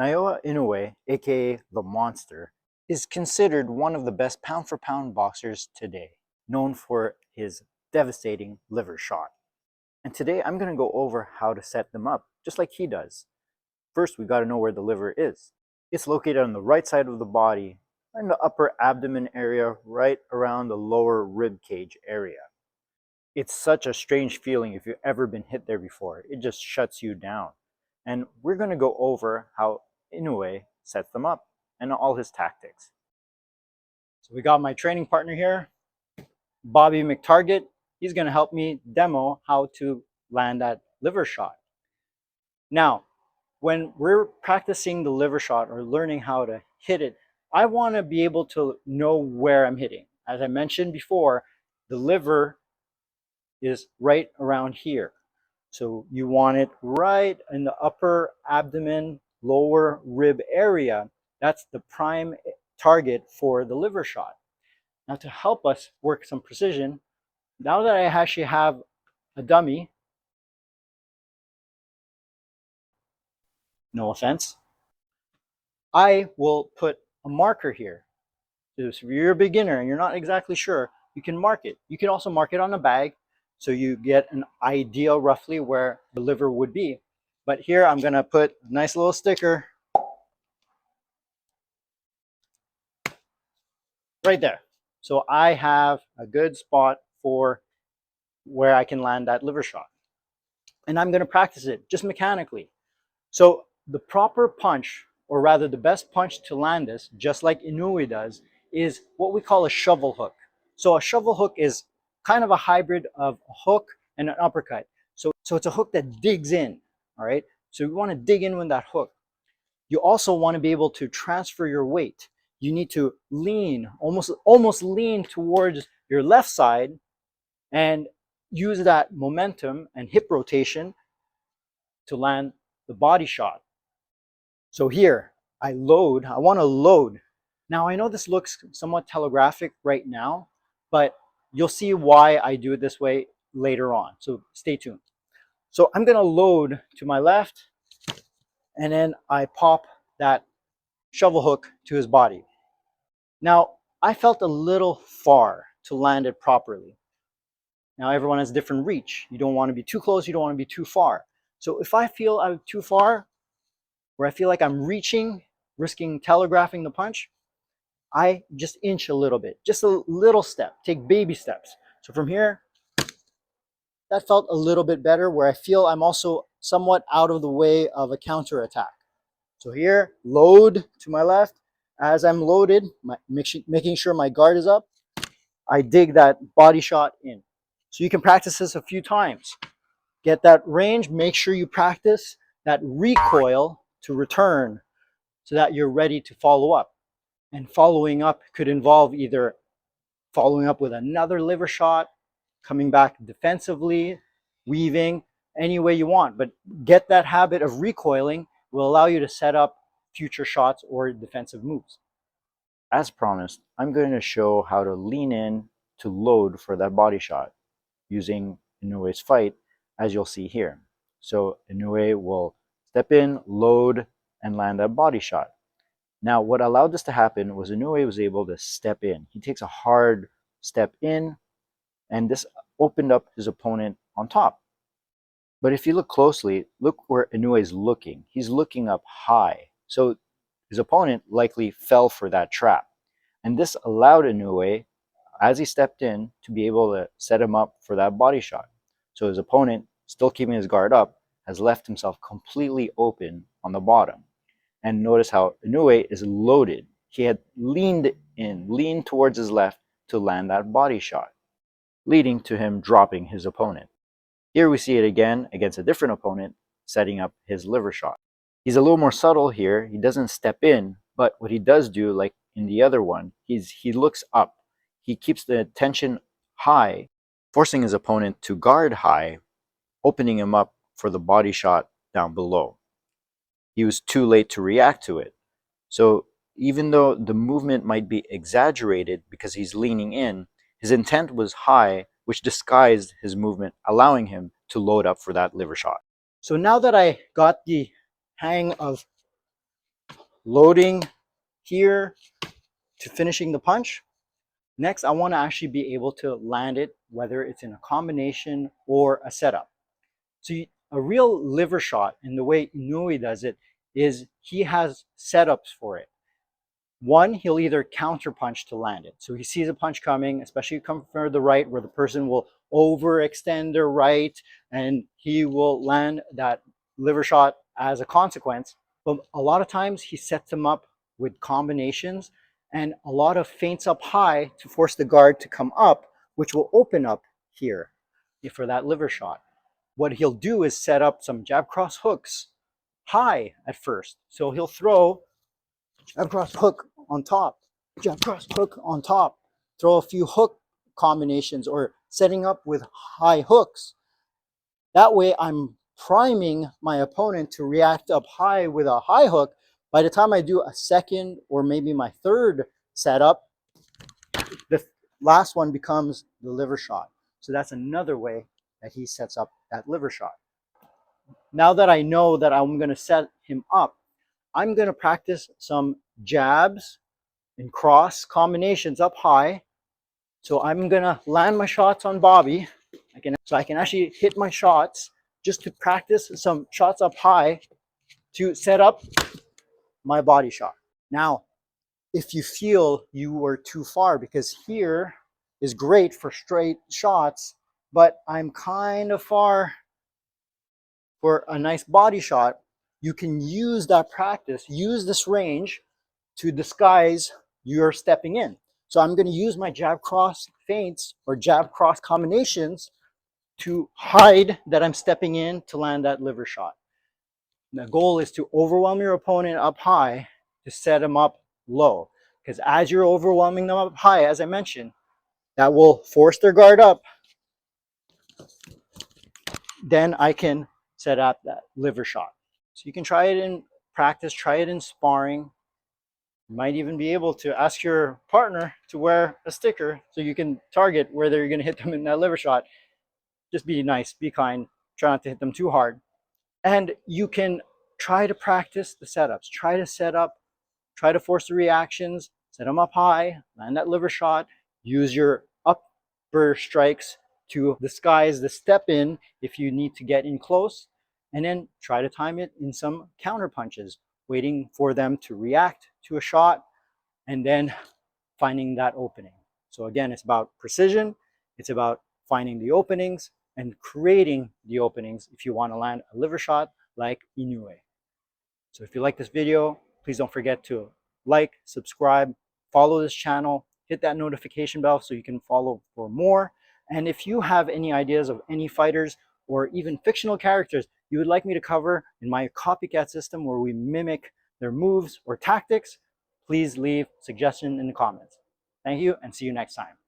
Naoya Inoue, aka the Monster, is considered one of the best pound-for-pound boxers today, known for his devastating liver shot. And today I'm going to go over how to set them up, just like he does. First, we got to know where the liver is. It's located on the right side of the body, in the upper abdomen area, right around the lower rib cage area. It's such a strange feeling if you've ever been hit there before. It just shuts you down. And we're going to go over how Inoue sets them up and all his tactics. So we got my training partner here, Bobby McTarget. He's going to help me demo how to land that liver shot. Now, when we're practicing the liver shot or learning how to hit it, I want to be able to know where I'm hitting. As I mentioned before, the liver is right around here. So you want it right in the upper abdomen, lower rib area. That's the prime target for the liver shot. Now to help us work some precision, now that I actually have a dummy, no offense, I will put a marker here. So if you're a beginner and you're not exactly sure, you can mark it. You can also mark it on a bag so you get an idea roughly where the liver would be. But here I'm going to put a nice little sticker right there. So I have a good spot for where I can land that liver shot. And I'm going to practice it just mechanically. So the proper punch, or rather the best punch to land this, just like Inoue does, is what we call a shovel hook. So a shovel hook is kind of a hybrid of a hook and an uppercut. So it's a hook that digs in, all right? So you want to dig in with that hook. You also want to be able to transfer your weight. You need to lean, almost lean towards your left side and use that momentum and hip rotation to land the body shot. So here, I want to load. Now I know this looks somewhat telegraphic right now, but you'll see why I do it this way later on. So stay tuned. So I'm going to load to my left, and then I pop that shovel hook to his body. Now, I felt a little far to land it properly. Now, everyone has different reach. You don't want to be too close, you don't want to be too far. So if I feel I'm too far, where I feel like I'm reaching, risking telegraphing the punch, I just inch a little bit, just a little step, take baby steps. So from here, that felt a little bit better, where I feel I'm also somewhat out of the way of a counter attack. So here, load to my left. As I'm loaded, making sure my guard is up, I dig that body shot in. So you can practice this a few times. Get that range, make sure you practice that recoil to return so that you're ready to follow up. And following up could involve either following up with another liver shot, coming back defensively, weaving, any way you want. But get that habit of recoiling will allow you to set up future shots or defensive moves. As promised, I'm going to show how to lean in to load for that body shot using Inoue's fight, as you'll see here. So Inoue will step in, load, and land that body shot. Now, what allowed this to happen was Inoue was able to step in. He takes a hard step in, and this opened up his opponent on top. But if you look closely, look where Inoue is looking. He's looking up high. So his opponent likely fell for that trap. And this allowed Inoue, as he stepped in, to be able to set him up for that body shot. So his opponent, still keeping his guard up, has left himself completely open on the bottom. And notice how Inoue is loaded. He had leaned towards his left to land that body shot, leading to him dropping his opponent. Here we see it again against a different opponent, setting up his liver shot. He's a little more subtle here. He doesn't step in, but what he does do, like in the other one, he looks up. He keeps the tension high, forcing his opponent to guard high, opening him up for the body shot down below. He was too late to react to it. So even though the movement might be exaggerated because he's leaning in, his intent was high, which disguised his movement, allowing him to load up for that liver shot. So now that I got the hang of loading here to finishing the punch. Next, I want to actually be able to land it, whether it's in a combination or a setup. So a real liver shot, and the way Inoue does it, is he has setups for it. One, he'll either counter punch to land it. So he sees a punch coming, especially come from the right, where the person will overextend their right, and he will land that liver shot as a consequence. But a lot of times he sets them up with combinations and a lot of feints up high to force the guard to come up, which will open up here for that liver shot. What he'll do is set up some jab cross hooks high at first. So he'll throw jab cross hook on top, jab cross hook on top, throw a few hook combinations or setting up with high hooks. That way I'm priming my opponent to react up high with a high hook. By the time I do a second or maybe my third setup, the last one becomes the liver shot. So that's another way that he sets up that liver shot. Now that I know that I'm going to set him up, I'm going to practice some jabs and cross combinations up high. So I'm going to land my shots on Bobby. So I can actually hit my shots just to practice some shots up high to set up my body shot. Now, if you feel you were too far, because here is great for straight shots, but I'm kind of far for a nice body shot, you can use that practice, use this range to disguise your stepping in. So I'm going to use my jab cross feints or jab cross combinations to hide that I'm stepping in to land that liver shot. The goal is to overwhelm your opponent up high to set him up low. Because as you're overwhelming them up high, as I mentioned, that will force their guard up. Then I can set up that liver shot. So you can try it in practice, try it in sparring. You might even be able to ask your partner to wear a sticker so you can target whether you're going to hit them in that liver shot. Just be nice, be kind, try not to hit them too hard. And you can try to practice the setups, try to set up, try to force the reactions, set them up high, land that liver shot, use your upper strikes to disguise the step in if you need to get in close, and then try to time it in some counter punches, waiting for them to react to a shot and then finding that opening. So again, it's about precision, it's about finding the openings and creating the openings if you want to land a liver shot like Inoue. So if you like this video, please don't forget to like, subscribe, follow this channel, hit that notification bell so you can follow for more. And if you have any ideas of any fighters or even fictional characters you would like me to cover in my copycat system where we mimic their moves or tactics, please leave suggestion in the comments. Thank you and see you next time.